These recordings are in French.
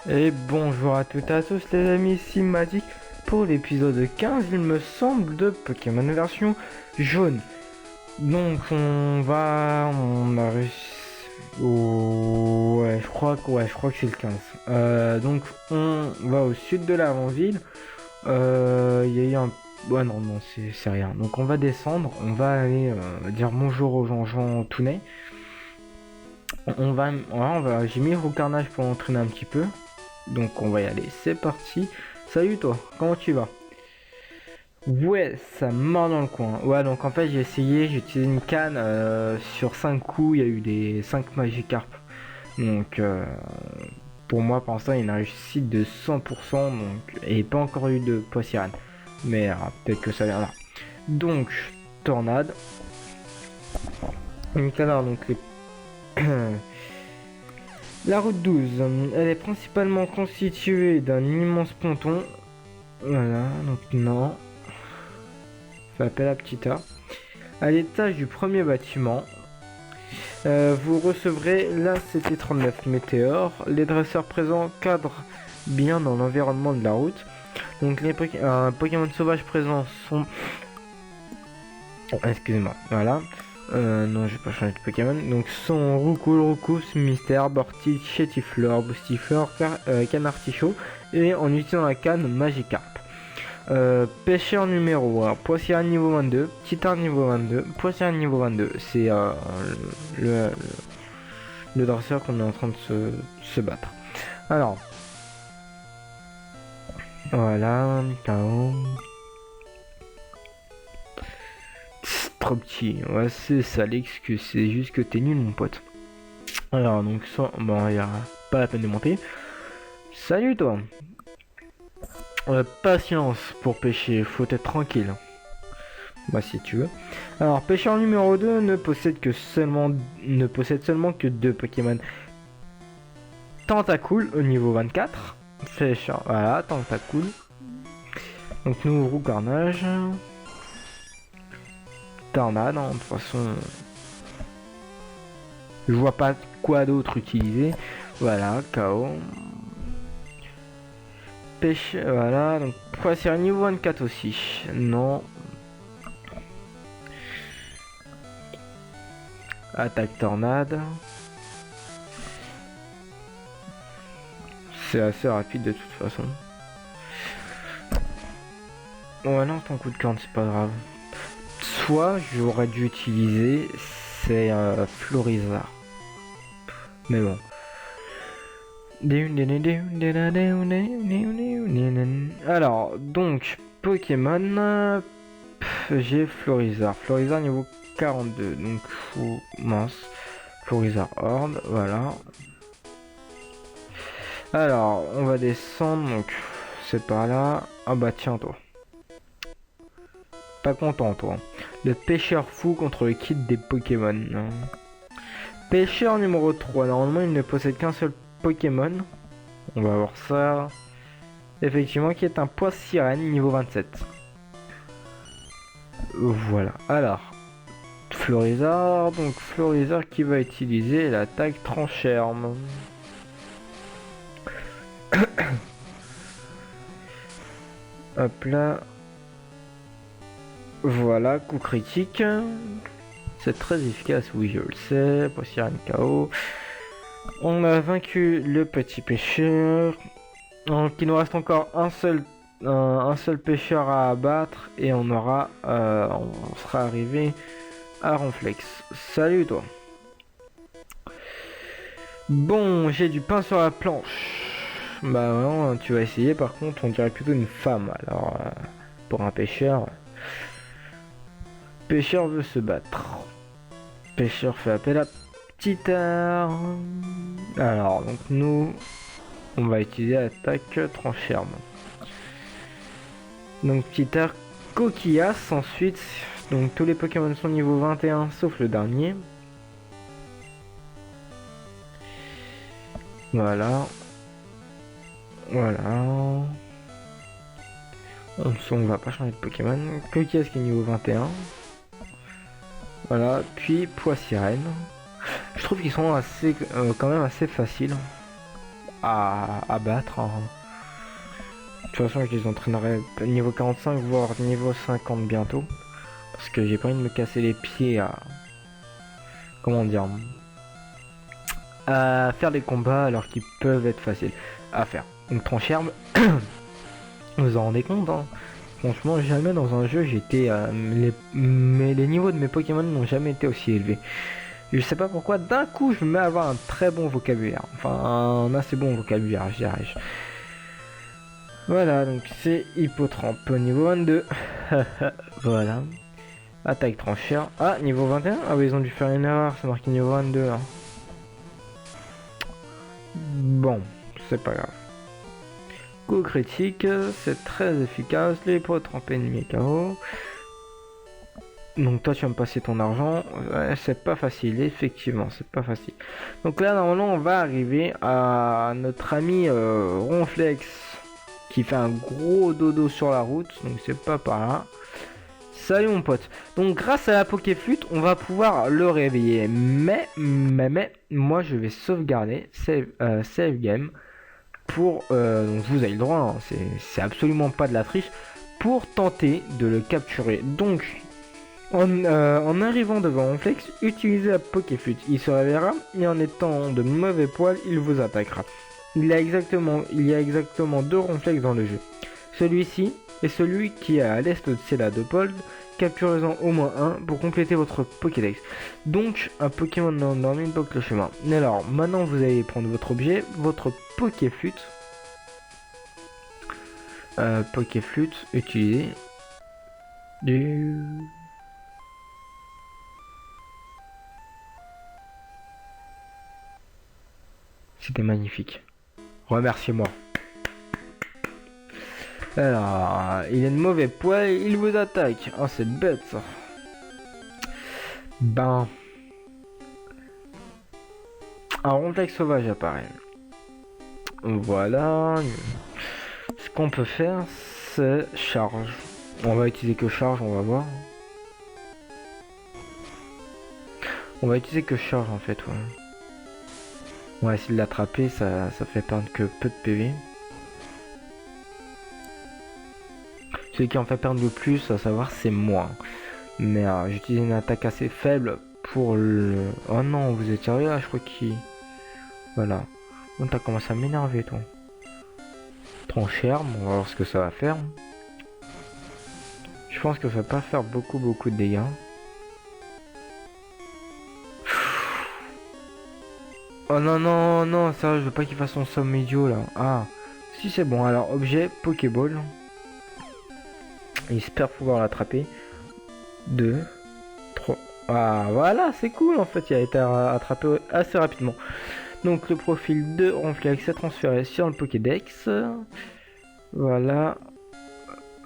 Et bonjour à toutes et à tous les amis, ici Magic pour l'épisode 15 il me semble de Pokémon version jaune. Donc on a réussi... ouais, je crois que c'est le 15. Donc on va au sud de la ville. Il y a eu un... Ouais non, c'est rien. Donc on va descendre, on va aller dire bonjour aux gens Tounet. J'ai mis le carnage pour entraîner un petit peu. Donc on va y aller, c'est parti. Salut toi, comment tu vas? Ouais, ça mord dans le coin. Ouais, donc en fait j'ai utilisé une canne sur 5 coups, il y a eu des 5 Magikarp. Donc pour moi pour l'instant il y a une réussite de 100%, donc, et pas encore eu de Poissirane. Mais peut-être que ça viendra. Donc, tornade. Donc alors, donc les... La route 12, elle est principalement constituée d'un immense ponton. Voilà, donc non. Fait appel à petit A. À l'étage du premier bâtiment, vous recevrez la CT39 Météore. Les dresseurs présents cadrent bien dans l'environnement de la route. Donc les Pokémon sauvages présents sont... Excusez-moi, voilà. Non, j'ai pas changé de Pokémon. Donc sont Roucoule, Roucous, Mystère, Bortil, Chétiflore, Boostiflore, Canartichaud. Et en utilisant la canne Magikarp. Pêcheur numéro 1, Poissierre niveau 22, Titan niveau 22, Poissierre niveau 22. C'est le, le dresseur qu'on est en train de se battre. Alors, voilà, KO. Trop petit, ouais, c'est ça l'excuse, c'est juste que t'es nul, mon pote. Alors, donc, ça, bon, il n'y a pas la peine de monter. Salut, toi. Patience pour pêcher, faut être tranquille. Bah, si tu veux. Alors, pêcheur numéro 2 ne possède seulement que 2 Pokémon. Tentacool au niveau 24. Pêcheur, voilà, Tentacool. Donc, nous, roue carnage. Tornade, hein, de toute façon. Je vois pas quoi d'autre utiliser. Voilà, KO. Pêche, voilà, donc Poissierre niveau 24 aussi. Non. Attaque tornade. C'est assez rapide de toute façon. Ouais non, ton coup de corne c'est pas grave. Soit j'aurais dû utiliser c'est Florizard. Mais bon. Alors donc Pokémon, j'ai Florizard. Florizard niveau 42. Donc mince. Florizard Horde, voilà. Alors, on va descendre, donc c'est par là. Ah bah tiens toi. Pas content toi. Le pêcheur fou contre le kit des Pokémon. Pêcheur numéro 3. Normalement il ne possède qu'un seul Pokémon. On va voir ça. Effectivement qui est un Poissirène niveau 27. Voilà. Alors. Florizard. Donc Florizard qui va utiliser l'attaque Trancherme. Hop là. Voilà, coup critique. C'est très efficace, oui je le sais. Poissierine KO. On a vaincu le petit pêcheur. Donc il nous reste encore un seul pêcheur à abattre. Et on sera arrivé à Ronflex. Salut toi. Bon, j'ai du pain sur la planche. Bah non, tu vas essayer par contre, on dirait plutôt une femme. Alors, pour un pêcheur... Pêcheur veut se battre. Pêcheur fait appel à petit art. Alors, donc nous, on va utiliser l'attaque Trancherme. Donc petit art coquillasse ensuite. Donc tous les Pokémon sont niveau 21 sauf le dernier. Voilà. Voilà. On va pas changer de Pokémon. Coquillasse qui est niveau 21. Voilà, puis Poissirène. Je trouve qu'ils sont assez, quand même assez faciles. à battre, hein. De toute façon, je les entraînerai niveau 45, voire niveau 50 bientôt. Parce que j'ai pas envie de me casser les pieds à... Comment dire, à faire des combats alors qu'ils peuvent être faciles à faire. Donc tranchherbe, vous vous en rendez compte, hein. Franchement, jamais dans un jeu j'étais... mais les niveaux de mes Pokémon n'ont jamais été aussi élevés. Je sais pas pourquoi, d'un coup je me mets à avoir un très bon vocabulaire. Enfin, un assez bon vocabulaire, je dirais. Voilà, donc c'est Hippotrampe, niveau 22. Voilà. Attaque tranchère. Ah, niveau 21. Ah oui, ils ont dû faire une erreur, c'est marqué niveau 22. Hein. Bon, c'est pas grave. Coup critique, c'est très efficace. L'Hippotrampe ennemi KO. Donc toi tu vas me passer ton argent. Ouais, c'est pas facile, effectivement, c'est pas facile. Donc là, normalement, on va arriver à notre ami Ronflex, qui fait un gros dodo sur la route, donc c'est pas par là. Salut mon pote. Donc grâce à la Pokéflûte, on va pouvoir le réveiller. Mais moi je vais sauvegarder save game pour donc vous avez le droit, hein, c'est absolument pas de la triche, pour tenter de le capturer. Donc en arrivant devant Ronflex, utilisez la Pokéflûte. Il se réveillera et en étant de mauvais poil, il vous attaquera. Il y a exactement deux Ronflex dans le jeu. Celui-ci est celui qui est à l'est de Céladopol. Capturez-en au moins un pour compléter votre Pokédex. Donc, un Pokémon endormi bloque le chemin. Alors, maintenant vous allez prendre votre objet, votre Pokéflûte. Pokéflûte, utiliser du... C'était magnifique. Remerciez-moi. Alors, il est de mauvais poil, il vous attaque. Oh, c'est bête ça. Ben. Un Ronflex sauvage apparaît. Voilà. Ce qu'on peut faire, c'est charge. On va utiliser que charge, on va voir. On va utiliser que charge en fait, ouais. On va essayer de l'attraper, ça fait perdre que peu de PV. Celui qui en fait perdre le plus, à savoir, c'est moi. Mais j'utilise une attaque assez faible pour le... Oh non, vous êtes sérieux là, je crois qu'il... Voilà. Bon, t'as commencé à m'énerver, toi. Tranchère, on va voir ce que ça va faire. Je pense que ça va pas faire beaucoup de dégâts. Oh non, non, non, ça, je veux pas qu'il fasse son somme idiot, là. Ah, si c'est bon. Alors, objet, Pokéball. J'espère pouvoir l'attraper. 2, 3. Ah, voilà, c'est cool, en fait. Il a été attrapé assez rapidement. Donc, le profil de Ronflex est transféré sur le Pokédex. Voilà.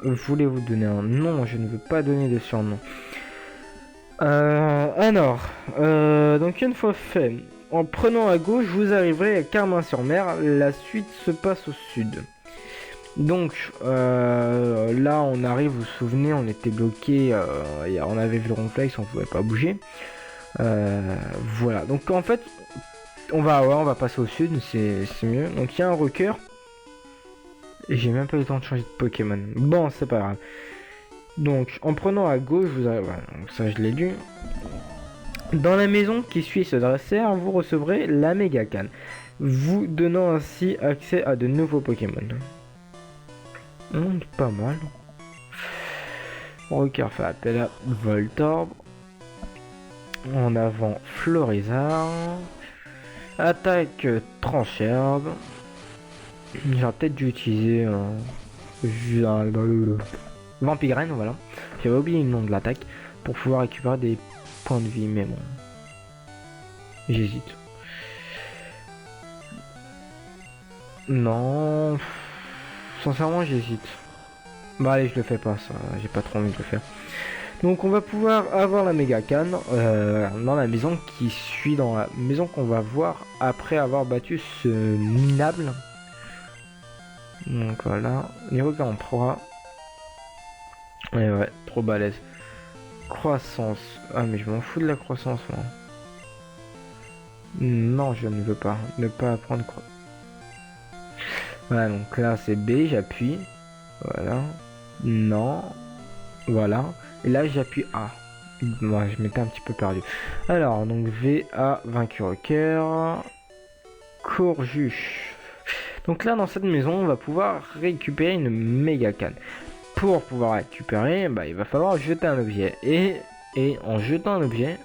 Voulez-vous donner un nom? Je ne veux pas donner de surnom. Alors, donc une fois fait, en prenant à gauche, vous arriverez à Carmin-sur-Mer. La suite se passe au sud. Donc là, on arrive, vous vous souvenez, on était bloqué. On avait vu le Ronflex, on pouvait pas bouger. Voilà. Donc en fait, on va passer au sud, c'est mieux. Donc il y a un rocker. Et j'ai même pas eu le temps de changer de Pokémon. Bon, c'est pas grave. Donc, en prenant à gauche, vous avez... Voilà, donc ça, je l'ai lu. Dans la maison qui suit ce dresseur, vous recevrez la Mega Canne, vous donnant ainsi accès à de nouveaux Pokémon. Pas mal. Rocker fait appel à Voltorb. En avant, Florizard. Attaque Trancherbe. J'aurais peut-être dû utiliser Vampigraine, voilà. J'avais oublié le nom de l'attaque pour pouvoir récupérer des points de vie, mais bon. J'hésite. Non. Sincèrement, j'hésite. Bah allez, je le fais pas, ça. J'ai pas trop envie de le faire. Donc on va pouvoir avoir la méga canne dans la maison qui suit, dans la maison qu'on va voir après avoir battu ce minable. Donc voilà, niveau 43. Et ouais, trop balèze. Croissance. Ah mais je m'en fous de la croissance moi. Non, je ne veux pas. Ne pas apprendre quoi. Voilà, donc là c'est B, j'appuie. Voilà. Non. Voilà. Et là j'appuie A. Moi, je m'étais un petit peu perdu. Alors, donc V, A, vainqueur au cœur. Courjuche. Donc là, dans cette maison, on va pouvoir récupérer une méga canne. Pour pouvoir récupérer, bah, il va falloir jeter un objet. Et en jetant un objet...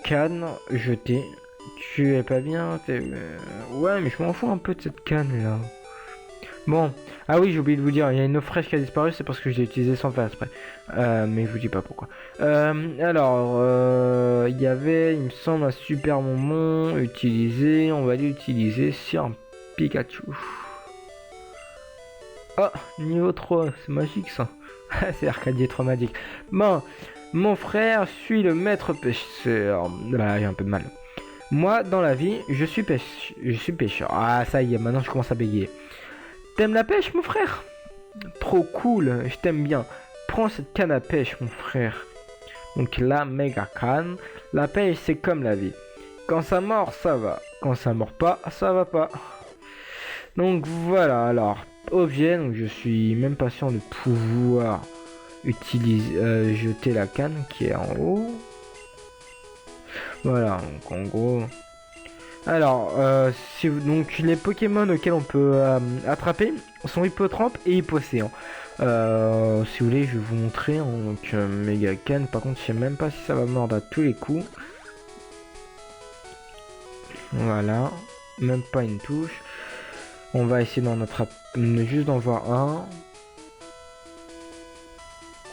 canne jetée. Tu es pas bien, ouais, mais je m'en fous un peu de cette canne là. Bon, ah oui, j'ai oublié de vous dire, il y a une eau fraîche qui a disparu, c'est parce que je l'ai utilisée sans faire exprès. Mais je vous dis pas pourquoi. Il y avait, il me semble, un super bonbon utilisé. On va l'utiliser sur un Pikachu. Oh, niveau 3, c'est magique ça. C'est Arcadier trop magique. Bon, mon frère suit le maître pêcheur. Là, j'ai un peu de mal. Moi, dans la vie, je suis pêcheur. Ah, ça y est, maintenant je commence à bégayer. T'aimes la pêche, mon frère? Trop cool, je t'aime bien. Prends cette canne à pêche, mon frère. Donc la méga canne. La pêche, c'est comme la vie. Quand ça mord, ça va. Quand ça mord pas, ça va pas. Donc voilà, alors, objet. Donc je suis même patient de pouvoir utiliser, jeter la canne qui est en haut. Voilà, donc en gros... Alors, donc les Pokémon auxquels on peut attraper sont Hippotrampe et Hippocéan. Si vous voulez, je vais vous montrer. Donc, méga canne. Par contre, je sais même pas si ça va mordre à tous les coups. Voilà, même pas une touche. On va essayer d'en attraper, juste d'en voir un.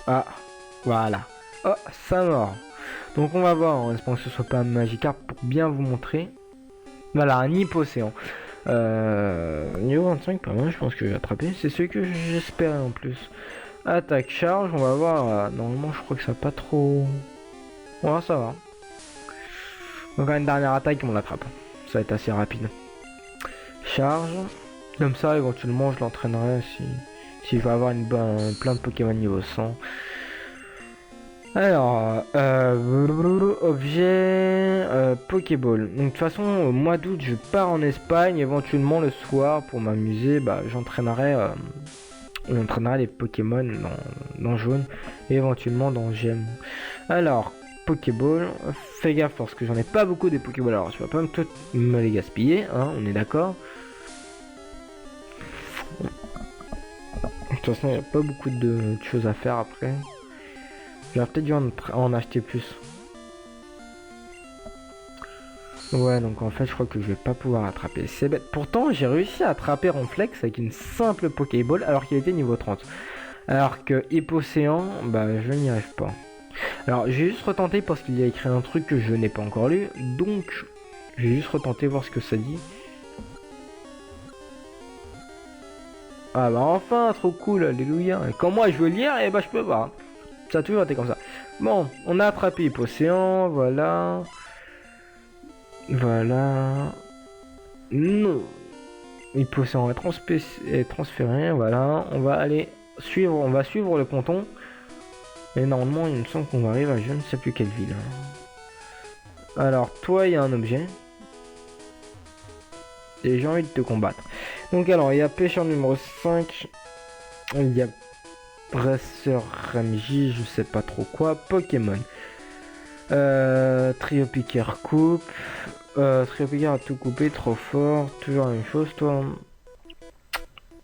Ah, voilà. Oh, ça mord. Donc on va voir, en espérant que ce soit pas un Magikarp pour bien vous montrer. Voilà, un Hippocéan. Niveau 25, pas mal, je pense que j'ai attrapé. C'est ce que j'espérais en plus. Attaque, charge, on va voir. Normalement, je crois que ça va pas trop... Ouais, ça va. Donc, une dernière attaque, on l'attrape. Ça va être assez rapide. Charge. Comme ça, éventuellement, je l'entraînerai si je vais avoir plein de Pokémon niveau 100. Alors, objet, Pokéball. Donc de toute façon, au mois d'août, je pars en Espagne. Éventuellement, le soir, pour m'amuser, bah, j'entraînerai les Pokémon dans jaune et éventuellement dans gemme. Alors, Pokéball, fais gaffe parce que j'en ai pas beaucoup des Pokéballs. Alors, tu vas pas me les gaspiller, hein, on est d'accord. De toute façon, il n'y a pas beaucoup de choses à faire après. J'aurais peut-être dû en acheter plus. Ouais, donc en fait, je crois que je vais pas pouvoir attraper. C'est bête. Pourtant, j'ai réussi à attraper Ronflex avec une simple Pokéball alors qu'il était niveau 30. Alors que Hippocéan, bah, je n'y arrive pas. Alors, j'ai juste retenté parce qu'il y a écrit un truc que je n'ai pas encore lu. Donc, j'ai juste retenté voir ce que ça dit. Ah bah enfin, trop cool, alléluia. Et quand moi je veux lire, et bah je peux pas. Ça a toujours été comme ça. Bon, on a attrapé Hippocéan, voilà. Voilà. Non. Hippocéan est transféré, voilà. On va suivre le ponton. Et normalement, il me semble qu'on arrive à je ne sais plus quelle ville. Alors, toi, il y a un objet. Et j'ai envie de te combattre. Donc alors, il y a pêcheur numéro 5. Il y a Brasseur MJ, je sais pas trop quoi. Pokémon. Trio Piqueur coupe. Trio Piqueur a tout coupé, trop fort. Toujours la même chose, toi.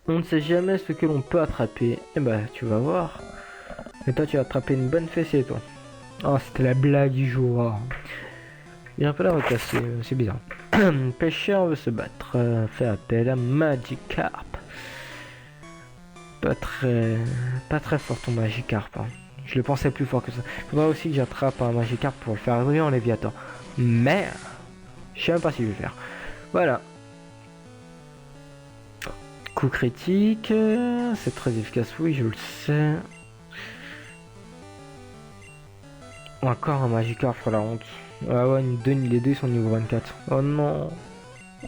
On ne sait jamais ce que l'on peut attraper. Et bah, tu vas voir. Et toi, tu as attrapé une bonne fessée, toi. Oh, c'était la blague du jour. Il y a un peu la recasser, c'est bizarre. Pêcheur veut se battre. Fait appel à Magikarp. Pas très fort ton Magikarp. Hein. Je le pensais plus fort que ça. Faudrait aussi que j'attrape un Magikarp pour le faire arriver en Léviathan. Mais je sais même pas si je vais le faire. Voilà. Coup critique. C'est très efficace, oui, je le sais. Encore un Magikarp, pour la honte. Ah ouais, les deux sont niveau 24. Oh non.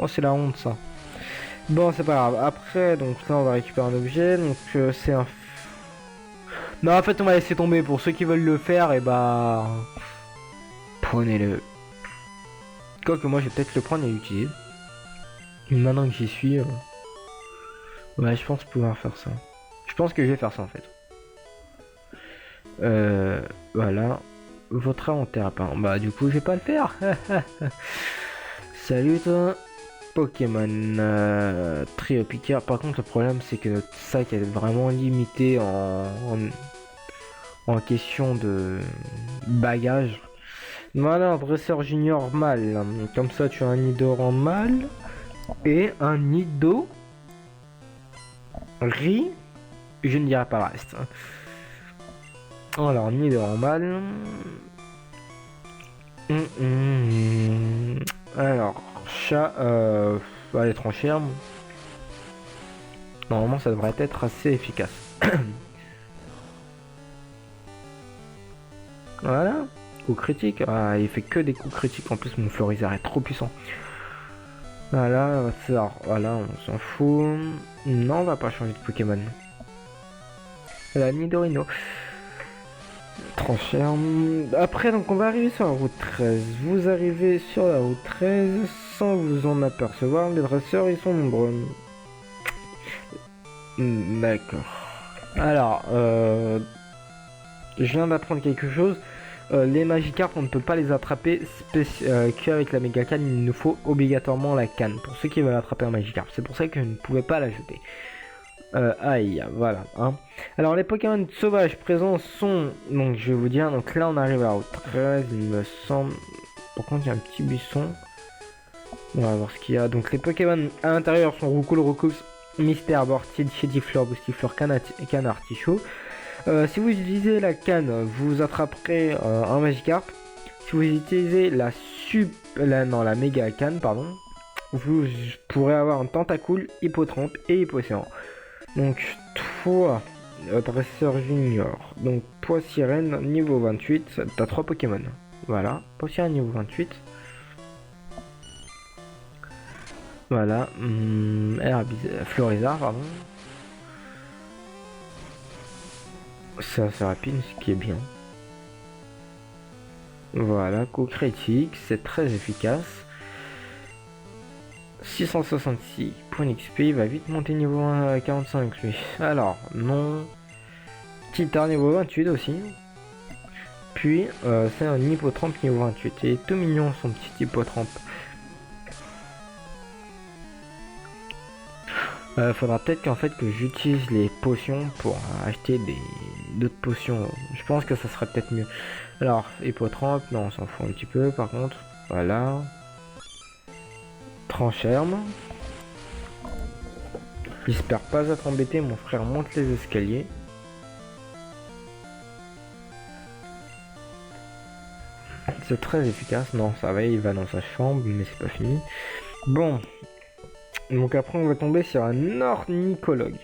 Oh, c'est la honte ça. Bon, c'est pas grave. Après, donc là, on va récupérer un objet. Donc, c'est un... Non, en fait, on va laisser tomber. Pour ceux qui veulent le faire, et bah... Prenez-le. Quoique moi je vais peut-être le prendre et l'utiliser. Maintenant que j'y suis, ouais, je pense pouvoir faire ça. Je pense que je vais faire ça en fait. Voilà. Votre inventaire apparemment. Bah du coup je vais pas le faire. Salut toi. Pokémon Trio Piqueur. Par contre le problème c'est que notre sac est vraiment limité en question de bagage. Voilà, un dresseur junior mâle. Comme ça tu as un Nidoran mâle et un Nido riz. Je ne dirai pas le reste. Alors, Nidoran mâle. Alors, chat, allez, trancher. Normalement, ça devrait être assez efficace. Voilà, coup critique. Ah, il fait que des coups critiques. En plus, mon Florizard est trop puissant. Voilà, voilà, on s'en fout. Non, on va pas changer de Pokémon. La Nidorino. Trancherme. Après, donc on va arriver sur la route 13. Vous arrivez sur la route 13 sans vous en apercevoir. Les dresseurs, ils sont nombreux. D'accord. Alors, je viens d'apprendre quelque chose. Les Magikarp, on ne peut pas les attraper qu'avec la méga canne. Il nous faut obligatoirement la canne pour ceux qui veulent attraper un Magikarp. C'est pour ça que je ne pouvais pas l'ajouter. Aïe, voilà. Hein. Alors les Pokémon sauvages présents sont, donc je vais vous dire, donc là on arrive à la route 13, il me semble. Par contre il y a un petit buisson. On va voir ce qu'il y a. Donc les Pokémon à l'intérieur sont Roucoule, Roucoups, Mystère, Bortide, Shedifleur, Boostifleur, Canard, Tichou. Si vous utilisez la canne, vous attraperez un Magikarp. Si vous utilisez la méga canne, pardon, vous pourrez avoir un Tentacool, Hippotrampe et Hippocéan. Donc toi, dresseur junior, donc toi sirène niveau 28, t'as 3 Pokémon. Voilà, toi sirène niveau 28. Voilà, Florizard, pardon. C'est assez rapide, ce qui est bien. Voilà, coup critique, c'est très efficace. 666 points d'XP, il va vite monter niveau 45 lui. Alors, non. Titar niveau 28 aussi. Puis, c'est un Hippotrampe niveau 28. Il est tout mignon son petit Hippotrampe. Faudra peut-être qu'en fait que j'utilise les potions pour acheter d'autres potions. Je pense que ça serait peut-être mieux. Alors, Hippotrampe, non, on s'en fout un petit peu par contre. Voilà. Trancherme. J'espère pas être embêté, mon frère monte les escaliers. C'est très efficace. Non, ça va, il va dans sa chambre, mais c'est pas fini. Bon. Donc après, on va tomber sur un ornithologue.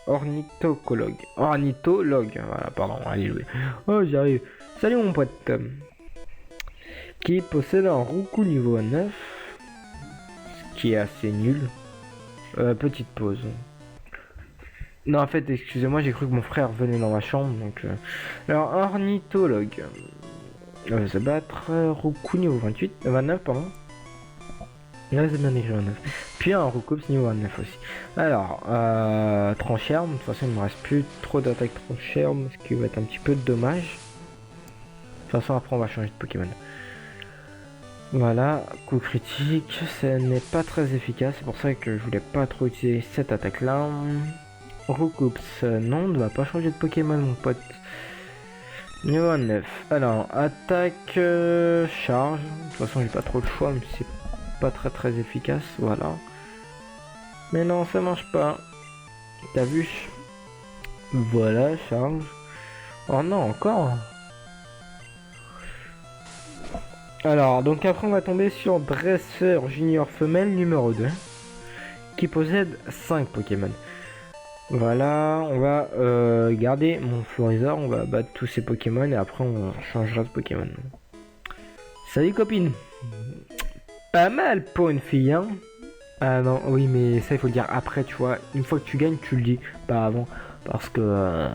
Ornithologue. Voilà, pardon, alléluia. Oh, j'arrive. Salut mon pote. Qui possède un Roucou niveau 9. Ce qui est assez nul. Petite pause. Non, en fait, excusez-moi, j'ai cru que mon frère venait dans ma chambre. Donc, alors, ornithologue. Se battre. Roucou niveau 28. 29, pardon. Là, c'est bien écrit 29. Puis un Roucoups niveau 29 aussi. Alors, Trancherme. De toute façon, il ne me reste plus trop d'attaque Trancherme. Ce qui va être un petit peu dommage. De toute façon, après, on va changer de Pokémon. Voilà, coup critique, ce n'est pas très efficace, c'est pour ça que je voulais pas trop utiliser cette attaque là. Roucoups, non, on ne va pas changer de Pokémon mon pote. Niveau 9, alors attaque, charge, de toute façon j'ai pas trop le choix, mais c'est pas très efficace, voilà. Mais non, ça marche pas, t'as vu? Voilà, charge. Oh non, encore. Alors, donc après on va tomber sur dresseur junior femelle numéro 2 qui possède 5 Pokémon. Voilà, on va garder mon Florizard, on va battre tous ces Pokémon et après on changera de Pokémon. Salut copine. Pas mal pour une fille, hein. Ah non, oui mais ça il faut le dire après, tu vois. Une fois que tu gagnes, tu le dis, pas avant. Parce que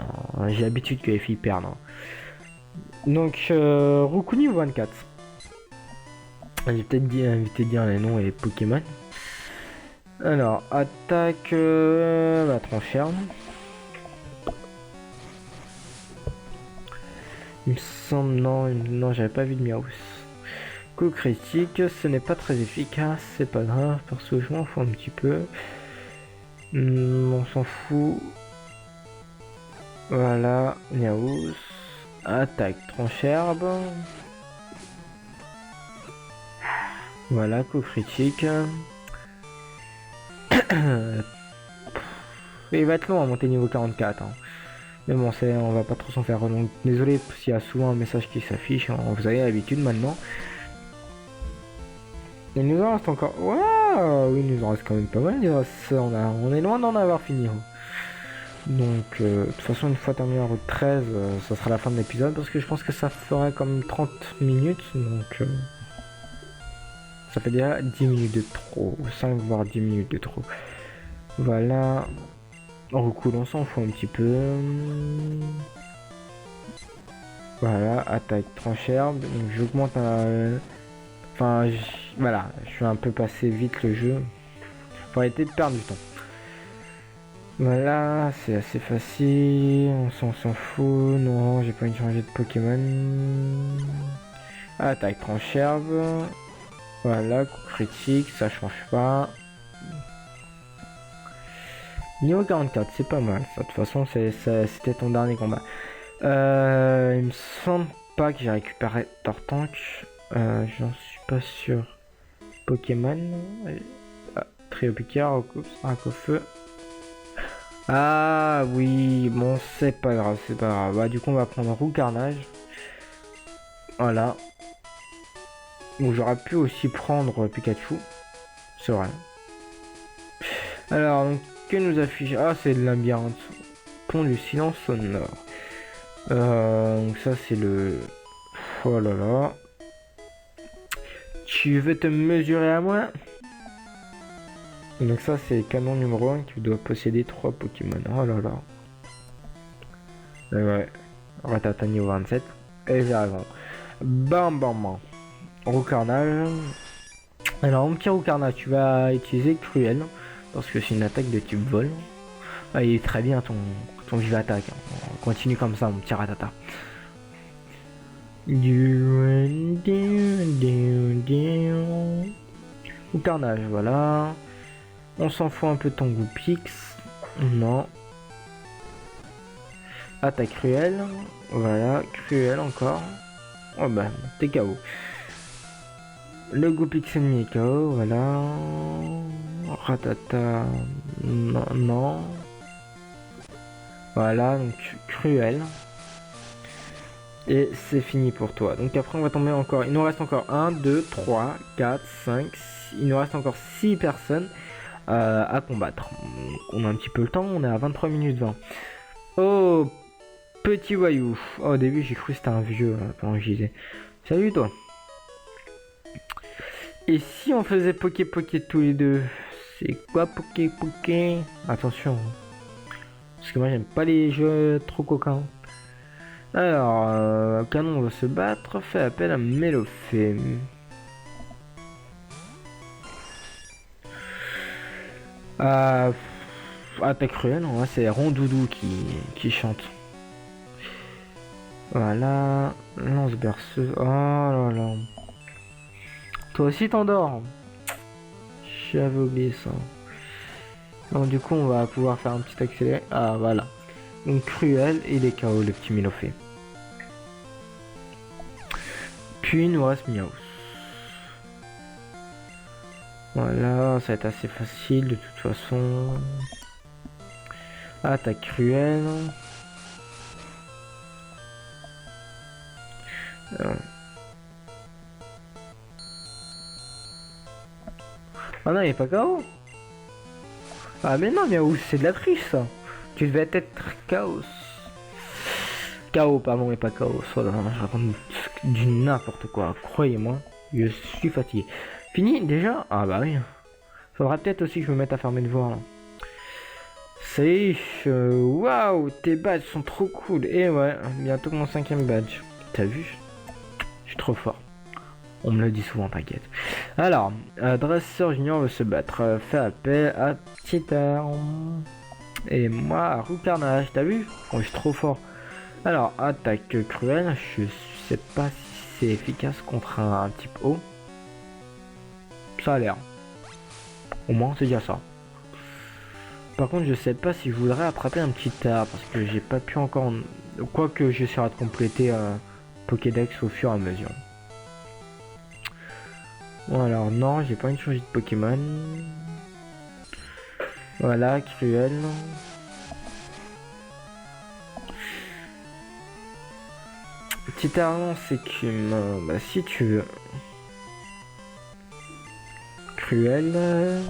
j'ai l'habitude que les filles perdent. Hein. Donc, Roucou niveau 24. J'ai peut-être évité de dire les noms et Pokémon. Alors, attaque la tranchère. Il me semble, non, j'avais pas vu de Miaus. Coup critique, ce n'est pas très efficace, c'est pas grave, perso je m'en fous un petit peu. On s'en fout. Voilà, Miaus. Attaque trancherbe. Voilà, coup critique. Il va être long à monter niveau 44. Hein. Mais bon, on va pas trop s'en faire. Donc, désolé s'il y a souvent un message qui s'affiche. Hein, vous avez l'habitude maintenant. Il nous en reste encore. Waouh, oui, il nous en reste quand même pas mal. On est loin d'en avoir fini. Hein. Donc, de toute façon, une fois terminé la route 13, ça sera la fin de l'épisode. Parce que je pense que ça fera comme 30 minutes. Donc, ça fait déjà 10 minutes de trop. 5 voire 10 minutes de trop. Voilà. On recoule, on s'en fout un petit peu. Voilà, attaque trancherbe. Donc j'augmente un. Enfin, voilà, je suis un peu passé vite le jeu. Faut arrêter de perdre du temps. Voilà, c'est assez facile. On s'en fout. Non, j'ai pas envie de changer de Pokémon. Attaque trancherbe. Voilà, coup critique, ça change pas. Niveau 44, c'est pas mal. Ça. De toute façon, c'était ton dernier combat. Il me semble pas que j'ai récupéré Tortank. J'en suis pas sûr. Pokémon. Ah, Trio Picard, Feu. Ah oui, bon, c'est pas grave, c'est pas grave. Bah, du coup, on va prendre Roux Carnage. Voilà. Bon, j'aurais pu aussi prendre Pikachu. C'est vrai. Alors, donc, que nous affiche. Ah, c'est le labyrinthe. Pont du silence sonore. Donc ça c'est le... Oh là là. Tu veux te mesurer à moi? Donc ça c'est canon numéro 1 qui doit posséder 3 Pokémon. Oh là là. Ouais. Ratata niveau 27. Et j'arrive. Bam bam bam. Roucarnage. Alors mon petit Roucarnage, tu vas utiliser Cruel. Parce que c'est une attaque de type vol. Ah, il est très bien ton vive attaque. On continue comme ça mon petit Ratata. Ou carnage, voilà. On s'en fout un peu de ton goût pix. Non. Attaque cruelle. Voilà, cruelle encore. Oh bah, t'es KO. Le goût pix ennemi est KO, voilà. Ratata. Non, non. Voilà, donc cruelle. Et c'est fini pour toi. Donc après on va tomber encore. Il nous reste encore 1, 2, 3, 4, 5, 6. Il nous reste encore 6 personnes à combattre. On a un petit peu le temps, on est à 23 minutes 20. Oh, petit voyou. Oh, au début j'ai cru que c'était un vieux pendant que j'y disais. Salut toi. Et si on faisait Poké tous les deux? C'est quoi Poké? Attention. Parce que moi j'aime pas les jeux trop coquins. Alors, Canon va se battre, fait appel à Mélofée. Attaque cruelle, hein, c'est Rondoudou qui chante. Voilà, lance berceuse. Oh là là. Toi aussi t'endors. J'avais oublié ça. Donc du coup on va pouvoir faire un petit accéléré. Ah voilà. Donc cruel et il est KO le petit Mélofée. Puis il nous reste Miaus. Voilà, ça va être assez facile de toute façon. Attaque cruelle. Ah non, il est pas KO. Ah mais non, Miaus, c'est de la triche ça. Tu devais être chaos. KO, pardon, et pas chaos. Oh là là, je raconte du n'importe quoi. Croyez-moi, je suis fatigué. Fini déjà? Ah bah oui. Faudra peut-être aussi que je me mette à faire mes devoirs là. C'est waouh, tes badges sont trop cool. Et ouais, bientôt mon 5ème badge. T'as vu? Je suis trop fort. On me le dit souvent, t'inquiète. Alors, dresseur junior veut se battre. Fait appel à Cheetah. Et moi, à roue carnage, t'as vu? Oh, je suis trop fort. Alors, attaque cruelle. Je sais pas si c'est efficace contre un type haut. Ça a l'air. Au moins, c'est déjà ça. Par contre, je sais pas si je voudrais attraper un petit art parce que j'ai pas pu encore. Quoique j'essaierai de compléter Pokédex au fur et à mesure. Bon, alors, non, j'ai pas envie de changer de Pokémon. Voilà, cruel. Petit argent s'écume. Bah, si tu veux. Cruel.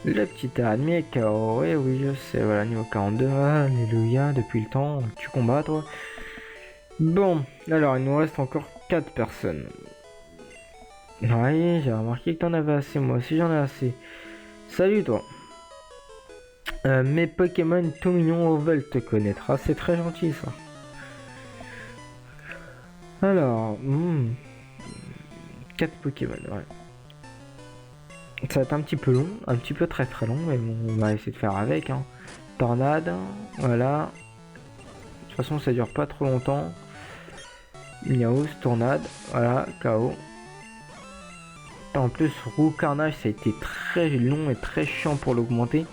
Le petit admis est KO. Oui, oui, je sais. Voilà, niveau 42. Alléluia, depuis le temps. Tu combats, toi. Bon, alors, il nous reste encore 4 personnes. Ouais, j'ai remarqué que t'en avais assez. Moi aussi, j'en ai assez. Salut, toi. Mes Pokémon tout mignons veulent te connaître. Ah, c'est très gentil, ça. Alors, 4 Pokémon, ouais. Ça va être un petit peu long, un petit peu très long, mais bon, on va essayer de faire avec. Hein. Tornade, voilà. De toute façon, ça dure pas trop longtemps. Miaus, tornade, voilà, KO. En plus, roue carnage, ça a été très long et très chiant pour l'augmenter.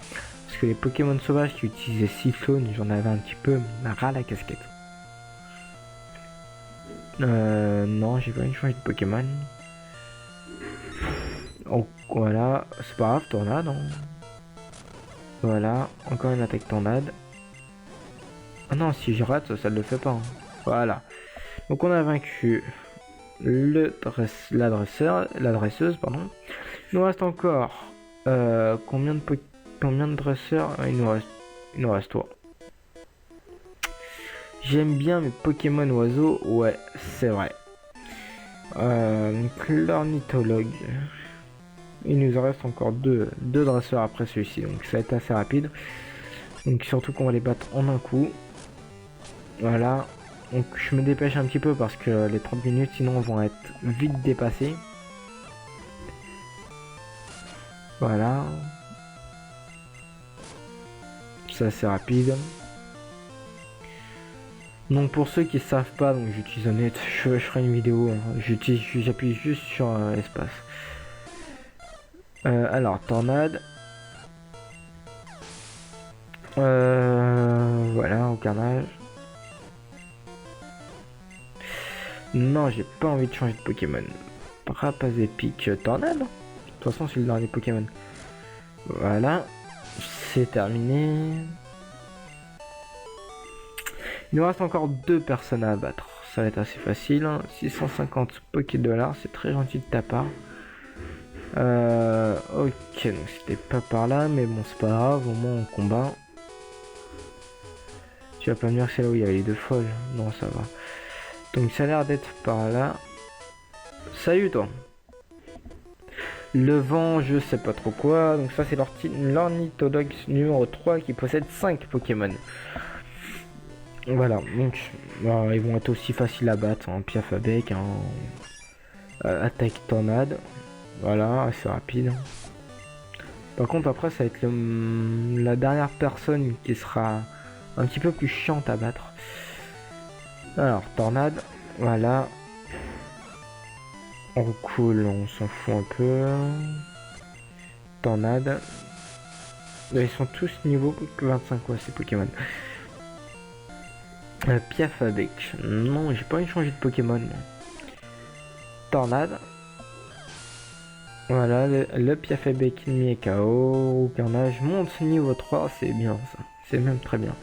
Parce que les Pokémon sauvages qui utilisaient Cyclone, j'en avais un petit peu ras la casquette. Non, j'ai pas envie de changer de Pokémon. Oh, voilà, c'est pas grave, tornade. Hein. Voilà, encore une attaque tornade. Ah non, si je rate, ça ne le fait pas. Hein. Voilà. Donc on a vaincu la dresseuse, pardon. Il nous reste encore combien de dresseurs? Il nous reste 3. J'aime bien mes Pokémon oiseaux, ouais, c'est vrai. Donc l'ornithologue. Il nous en reste encore deux dresseurs après celui-ci, donc ça va être assez rapide. Donc surtout qu'on va les battre en un coup. Voilà. Donc je me dépêche un petit peu parce que les 30 minutes sinon vont être vite dépassées. Voilà. Ça c'est rapide. Donc pour ceux qui savent pas, donc j'utilise un net, je ferai une vidéo. J'appuie juste sur espace. Alors tornade. Voilà, au carnage. Non, j'ai pas envie de changer de Pokémon. Rapace épique, tornade. De toute façon, c'est le dernier Pokémon. Voilà, c'est terminé. Il nous reste encore 2 personnes à abattre. Ça va être assez facile. Hein. 650 Poké-Dollars, c'est très gentil de ta part. Ok, donc c'était pas par là, mais bon, c'est pas grave, au moins on combat. Tu vas pas me dire que c'est là où il y avait les 2 folles. Non, ça va. Donc ça a l'air d'être par là. Salut toi. Le vent, je sais pas trop quoi. Donc ça c'est l'ornithologue numéro 3 qui possède 5 Pokémon. Voilà, donc ils vont être aussi faciles à battre. Hein. Piaf à bec, hein. Attaque tornade. Voilà, assez rapide. Par contre après ça va être la dernière personne qui sera un petit peu plus chiante à battre. Alors, tornade, voilà. On cool, on s'en fout un peu. Tornade. Ils sont tous niveau 25 quoi ces Pokémon. Piaf à bec. Non, j'ai pas envie de changer de Pokémon. Tornade. Voilà, le Piaf à bec ennemi est KO. Carnage monte niveau 3, c'est bien ça. C'est même très bien.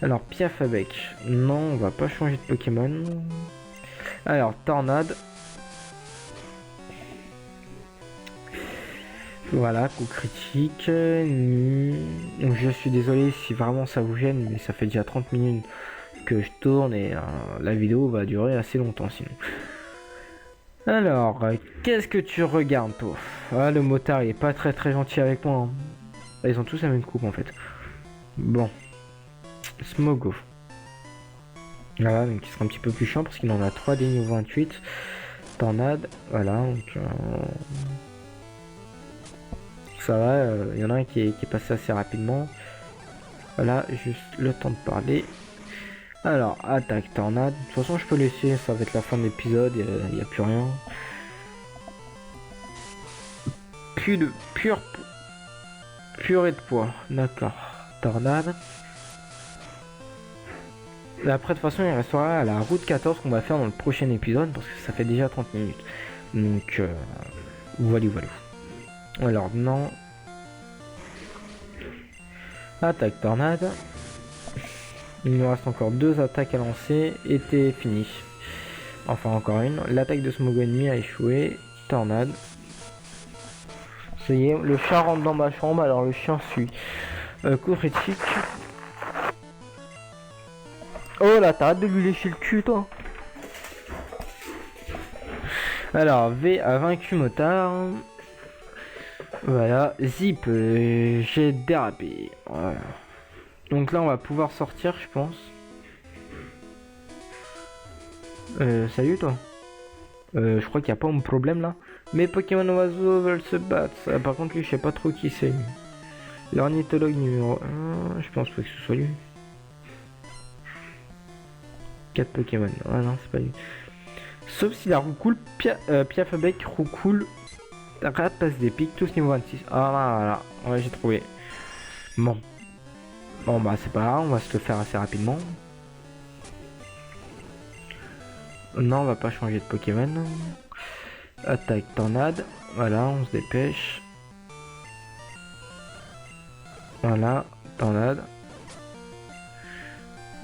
Alors, Piaf à bec. Non, on va pas changer de Pokémon. Alors, tornade. Voilà, coup critique. Donc je suis désolé si vraiment ça vous gêne, mais ça fait déjà 30 minutes que je tourne et la vidéo va durer assez longtemps sinon. Alors, qu'est-ce que tu regardes toi? Ah, le motard il est pas très gentil avec moi. Hein. Ils ont tous la même coupe en fait. Bon. Smogo. Voilà, donc il sera un petit peu plus chiant parce qu'il en a 3 des niveaux 28. Tornade, voilà, donc ça va, il y en a un qui est passé assez rapidement. Voilà, juste le temps de parler. Alors, attaque tornade. De toute façon, je peux laisser, ça va être la fin de l'épisode, il n'y a plus rien. Purée de poids, d'accord. Tornade. Et après, de toute façon, il restera à la route 14 qu'on va faire dans le prochain épisode parce que ça fait déjà 30 minutes. Donc, voilà. Alors, non. Attaque tornade. Il nous reste encore 2 attaques à lancer et t'es fini. Enfin, encore une. L'attaque de Smog ennemi a échoué. Tornade. Ça y est, le chat rentre dans ma chambre, alors le chien suit. Coup critique. Oh là, t'arrêtes de lui lécher le cul, toi. Alors, V a vaincu Motard. Voilà, Zip, j'ai dérapé. Voilà. Donc là, on va pouvoir sortir, je pense. Salut, toi. Je crois qu'il n'y a pas un problème, là. Mes Pokémon oiseaux veulent se battre. Par contre, lui, je sais pas trop qui c'est. L'ornithologue numéro 1, je pense pas que ce soit lui. 4 Pokémon. Ah non, c'est pas lui. Sauf si la Roucoule, Piafabec, Roucoule, Rat passe des pics, tous niveau 26. Ah voilà, ouais, j'ai trouvé. Bon. Bon, bah, c'est pas grave, on va se le faire assez rapidement. Non, on va pas changer de Pokémon. Attaque tornade. Voilà, on se dépêche. Voilà, tornade.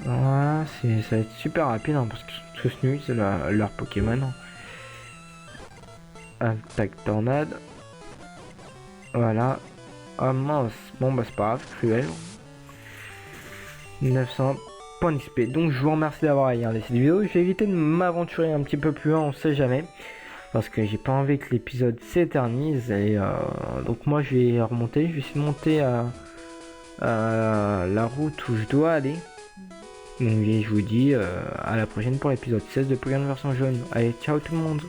Voilà, ça va être super rapide hein, parce qu'ils sont tous nuls, c'est leur Pokémon. Attaque tornade. Voilà. Ah mince, bon bah c'est pas grave, cruel. 900 points d'XP. Donc je vous remercie d'avoir regardé cette vidéo. Je vais éviter de m'aventurer un petit peu plus loin, on sait jamais. Parce que j'ai pas envie que l'épisode s'éternise. Et donc moi je vais remonter. Je vais essayer de monter à la route où je dois aller. Donc je vous dis à la prochaine pour l'épisode 16 de Pokémon version jaune. Allez, ciao tout le monde.